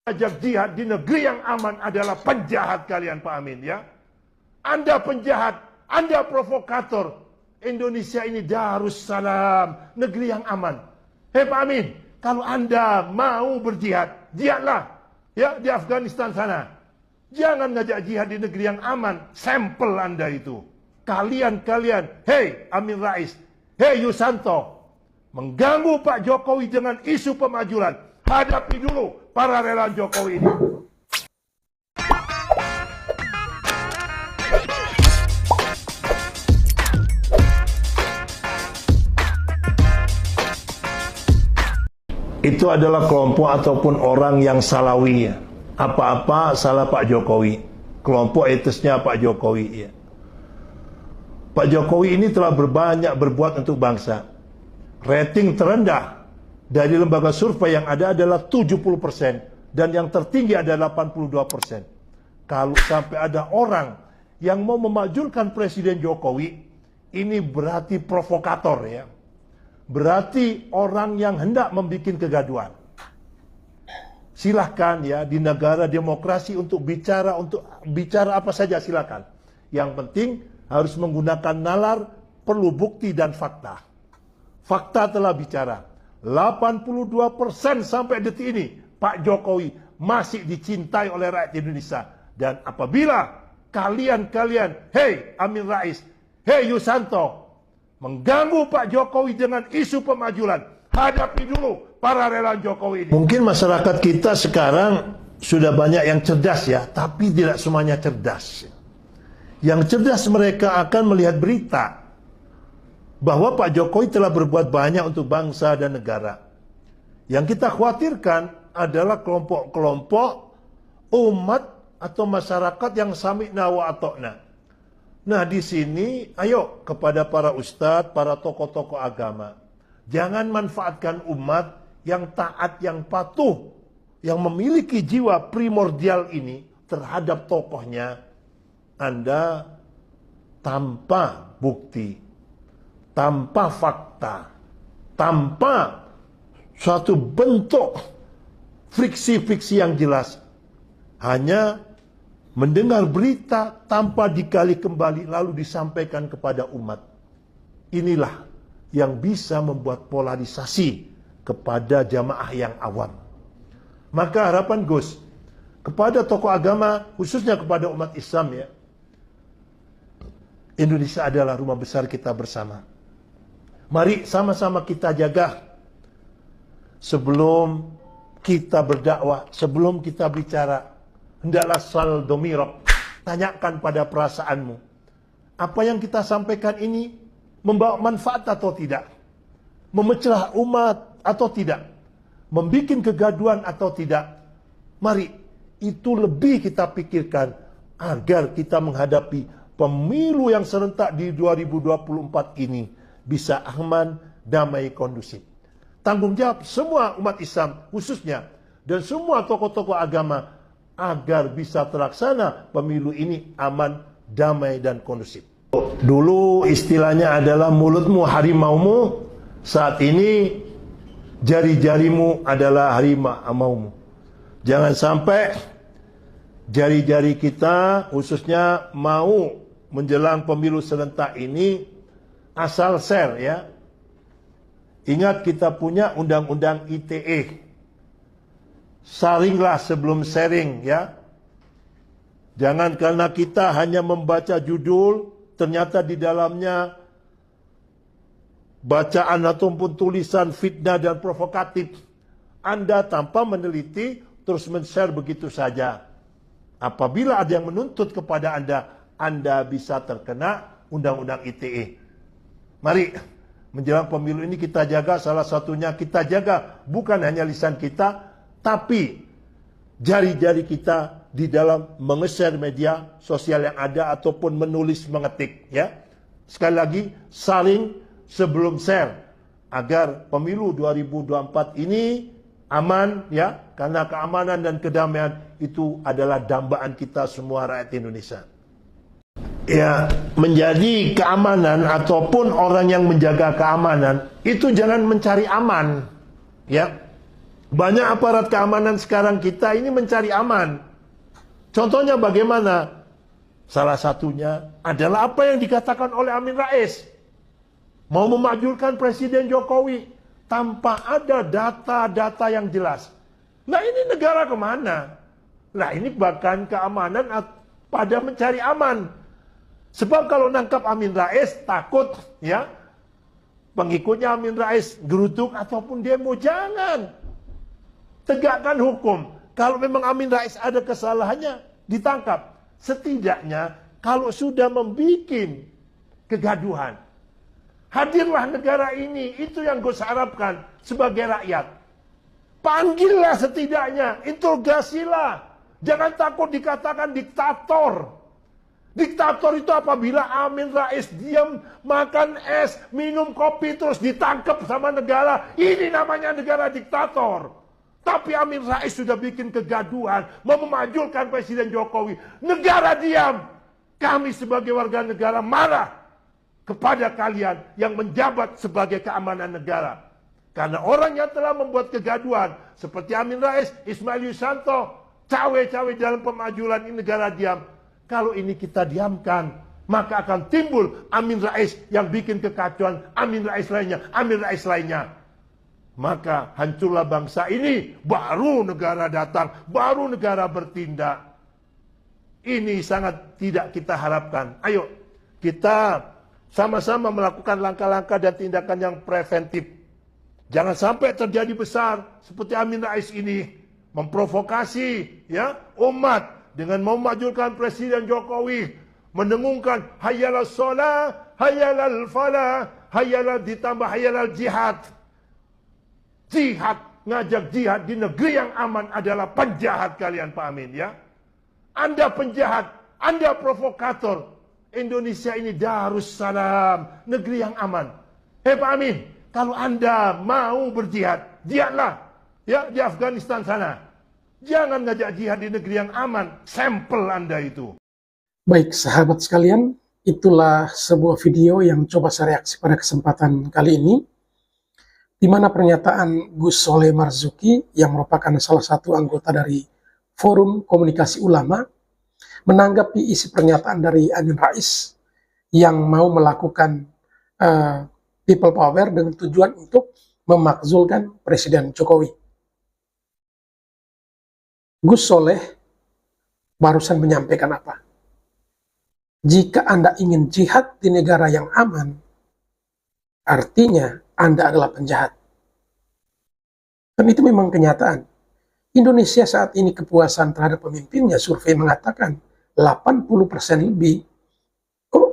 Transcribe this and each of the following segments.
ajak jihad di negeri yang aman adalah penjahat kalian, Pak Amin, ya. Anda penjahat, Anda provokator. Indonesia ini Darussalam, negeri yang aman. Hei Pak Amin, kalau Anda mau berjihad, jihadlah, ya, di Afghanistan sana. Jangan ngajak jihad di negeri yang aman. Sampel Anda itu. Kalian, hei Amin Rais, hei Yusanto, mengganggu Pak Jokowi dengan isu pemajulan. Hadapi dulu para relawan Jokowi ini. Itu adalah kelompok ataupun orang yang salawi. Apa-apa salah Pak Jokowi. Kelompok etisnya Pak Jokowi. Ya. Pak Jokowi ini telah berbuat untuk bangsa. Rating terendah dari lembaga survei yang ada adalah 70%. Dan yang tertinggi adalah 82%. Kalau sampai ada orang yang mau memakzulkan Presiden Jokowi, ini berarti provokator, ya. Berarti orang yang hendak membuat kegaduhan. Silahkan, ya, di negara demokrasi untuk bicara apa saja silahkan. Yang penting harus menggunakan nalar, perlu bukti dan fakta. Fakta telah bicara. 82% sampai detik ini Pak Jokowi masih dicintai oleh rakyat Indonesia. Dan apabila kalian, hei Amin Rais, hei Yusanto, mengganggu Pak Jokowi dengan isu pemajulan, hadapi dulu para relawan Jokowi ini. Mungkin masyarakat kita sekarang sudah banyak yang cerdas, ya, tapi tidak semuanya cerdas. Yang cerdas mereka akan melihat berita bahwa Pak Jokowi telah berbuat banyak untuk bangsa dan negara. Yang kita khawatirkan adalah kelompok-kelompok umat atau masyarakat yang sami'na wa ata'na. Nah, di sini ayo kepada para ustadz, para tokoh-tokoh agama, jangan manfaatkan umat yang taat, yang patuh, yang memiliki jiwa primordial ini terhadap tokohnya. Anda tanpa bukti, tanpa fakta, tanpa suatu bentuk friksi-friksi yang jelas, hanya mendengar berita tanpa digali kembali lalu disampaikan kepada umat. Inilah yang bisa membuat polarisasi kepada jamaah yang awam. Maka harapan Gus kepada tokoh agama, khususnya kepada umat Islam, ya, Indonesia adalah rumah besar kita bersama. Mari sama-sama kita jaga. Sebelum kita berdakwah, sebelum kita bicara, hendaklah sal domirok, tanyakan pada perasaanmu. Apa yang kita sampaikan ini membawa manfaat atau tidak? Memecah umat atau tidak? Membikin kegaduhan atau tidak? Mari, itu lebih kita pikirkan agar kita menghadapi pemilu yang serentak di 2024 ini bisa aman, damai, kondusif. Tanggung jawab semua umat Islam khususnya dan semua tokoh-tokoh agama agar bisa terlaksana pemilu ini aman, damai, dan kondusif. Dulu istilahnya adalah mulutmu harimaumu, saat ini jari-jarimu adalah harimaumu. Jangan sampai jari-jari kita khususnya mau menjelang pemilu serentak ini asal share, ya. Ingat kita punya undang-undang ITE. Saringlah sebelum sharing, ya. Jangan karena kita hanya membaca judul, ternyata di dalamnya bacaan ataupun tulisan fitnah dan provokatif. Anda tanpa meneliti terus men-share begitu saja. Apabila ada yang menuntut kepada Anda bisa terkena undang-undang ITE. Mari menjelang pemilu ini kita jaga, salah satunya kita jaga bukan hanya lisan kita, tapi jari-jari kita di dalam menge-share media sosial yang ada ataupun menulis, mengetik, ya. Sekali lagi, saling sebelum share agar pemilu 2024 ini aman, ya, karena keamanan dan kedamaian itu adalah dambaan kita semua rakyat Indonesia. Ya, menjadi keamanan ataupun orang yang menjaga keamanan itu jangan mencari aman, ya. Banyak aparat keamanan sekarang kita ini mencari aman. Contohnya bagaimana? Salah satunya adalah apa yang dikatakan oleh Amin Rais. Mau memakzulkan Presiden Jokowi tanpa ada data-data yang jelas. Nah ini negara kemana? Nah ini bahkan keamanan pada mencari aman. Sebab kalau nangkap Amin Rais takut ya pengikutnya Amin Rais gerutuk ataupun demo. Jangan. Tegakkan hukum. Kalau memang Amin Rais ada kesalahannya ditangkap. Setidaknya kalau sudah membuat kegaduhan, hadirlah negara ini. Itu yang Gus harapkan sebagai rakyat. Panggillah setidaknya, interogasilah. Jangan takut dikatakan diktator. Diktator itu apabila Amin Rais diam, makan es, minum kopi terus ditangkap sama negara. Ini namanya negara diktator. Tapi Amin Rais sudah bikin kegaduhan, mau memakzulkan Presiden Jokowi. Negara diam. Kami sebagai warga negara marah kepada kalian yang menjabat sebagai keamanan negara. Karena orang yang telah membuat kegaduhan seperti Amin Rais, Ismail Yusanto, cawe-cawe dalam pemakzulan ini negara diam. Kalau ini kita diamkan, maka akan timbul Amin Rais yang bikin kekacauan, Amin Rais lainnya. Maka hancurlah bangsa ini, baru negara datang, baru negara bertindak. Ini sangat tidak kita harapkan. Ayo, kita sama-sama melakukan langkah-langkah dan tindakan yang preventif. Jangan sampai terjadi besar seperti Amin Rais ini memprovokasi ya umat dengan memakzulkan Presiden Jokowi, mendengungkan hayyalal shalah, hayyalal falah, hayyalal ditambah hayyalal jihad. Jihad, ngajak jihad di negeri yang aman adalah penjahat kalian, Pak Amin ya. Anda penjahat, Anda provokator. Indonesia ini Darussalam, negeri yang aman. Hei Pak Amin, kalau Anda mau berjihad, jihadlah ya di Afghanistan sana. Jangan ngajak jihad di negeri yang aman, sampel Anda itu. Baik sahabat sekalian, itulah sebuah video yang coba saya reaksi pada kesempatan kali ini, di mana pernyataan Gus Soleh Marzuki yang merupakan salah satu anggota dari Forum Komunikasi Ulama menanggapi isi pernyataan dari Amin Rais yang mau melakukan people power dengan tujuan untuk memakzulkan Presiden Jokowi. Gus Soleh barusan menyampaikan apa? Jika Anda ingin jihad di negara yang aman, artinya Anda adalah penjahat. Dan itu memang kenyataan. Indonesia saat ini kepuasan terhadap pemimpinnya, survei mengatakan 80% lebih kok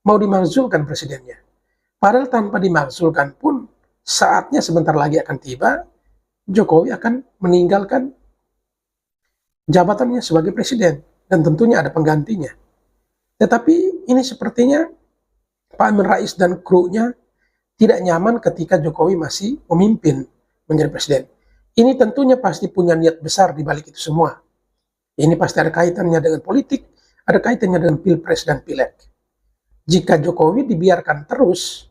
mau dimakzulkan presidennya. Padahal tanpa dimakzulkan pun saatnya sebentar lagi akan tiba, Jokowi akan meninggalkan jabatannya sebagai presiden dan tentunya ada penggantinya. Tetapi ini sepertinya Pak Amin Rais dan krunya tidak nyaman ketika Jokowi masih memimpin menjadi presiden. Ini tentunya pasti punya niat besar di balik itu semua. Ini pasti ada kaitannya dengan politik, ada kaitannya dengan pilpres dan pileg. Jika Jokowi dibiarkan terus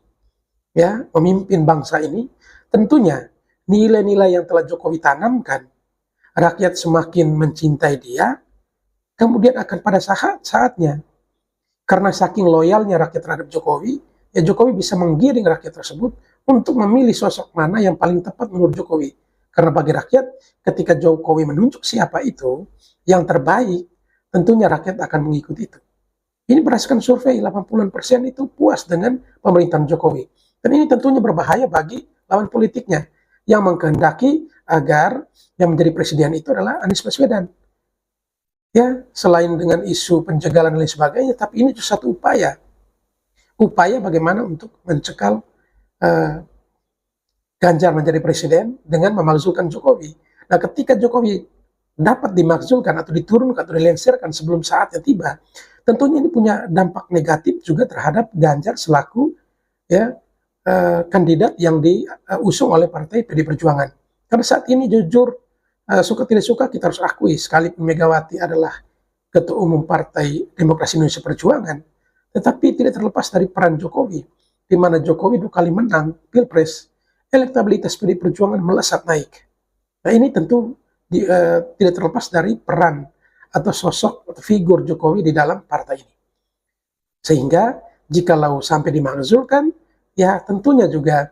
ya memimpin bangsa ini, tentunya nilai-nilai yang telah Jokowi tanamkan, rakyat semakin mencintai dia, kemudian akan pada saatnya, karena saking loyalnya rakyat terhadap Jokowi, ya Jokowi bisa menggiring rakyat tersebut untuk memilih sosok mana yang paling tepat menurut Jokowi. Karena bagi rakyat, ketika Jokowi menunjuk siapa itu yang terbaik, tentunya rakyat akan mengikuti itu. Ini berdasarkan survei, 80% itu puas dengan pemerintahan Jokowi. Dan ini tentunya berbahaya bagi lawan politiknya yang mengkehendaki agar yang menjadi presiden itu adalah Anies Baswedan. Ya, selain dengan isu penjagalan dan lain sebagainya, tapi ini juga satu upaya bagaimana untuk mencekal Ganjar menjadi presiden dengan memakzulkan Jokowi. Nah, ketika Jokowi dapat dimakzulkan atau diturunkan atau dilengsirkan sebelum saatnya tiba, tentunya ini punya dampak negatif juga terhadap Ganjar selaku ya kandidat yang diusung oleh partai PD Perjuangan. Karena saat ini jujur, suka tidak suka kita harus akui, sekalipun Megawati adalah Ketua Umum Partai Demokrasi Indonesia Perjuangan, tetapi tidak terlepas dari peran Jokowi, di mana Jokowi 2 kali menang Pilpres, elektabilitas PD Perjuangan melesat naik. Nah ini tentu tidak terlepas dari peran atau sosok atau figur Jokowi di dalam partai ini. Sehingga jikalau sampai dimakzulkan, ya tentunya juga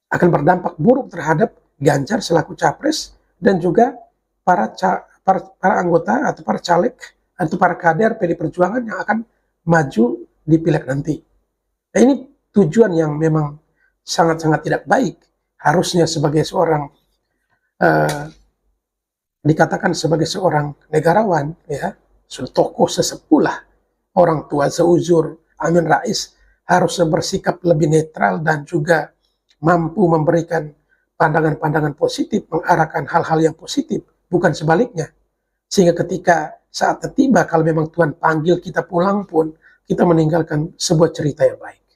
akan berdampak buruk terhadap Ganjar selaku capres dan juga para anggota atau para caleg atau para kader PD Perjuangan yang akan maju di pileg nanti. Nah ini tujuan yang memang sangat-sangat tidak baik. Harusnya sebagai seorang dikatakan sebagai seorang negarawan, ya, tokoh sesepuh lah, orang tua seuzur Amin Rais harusnya bersikap lebih netral dan juga mampu memberikan pandangan-pandangan positif, mengarahkan hal-hal yang positif, bukan sebaliknya. Sehingga ketika saat tiba, kalau memang Tuhan panggil kita pulang pun, kita meninggalkan sebuah cerita yang baik.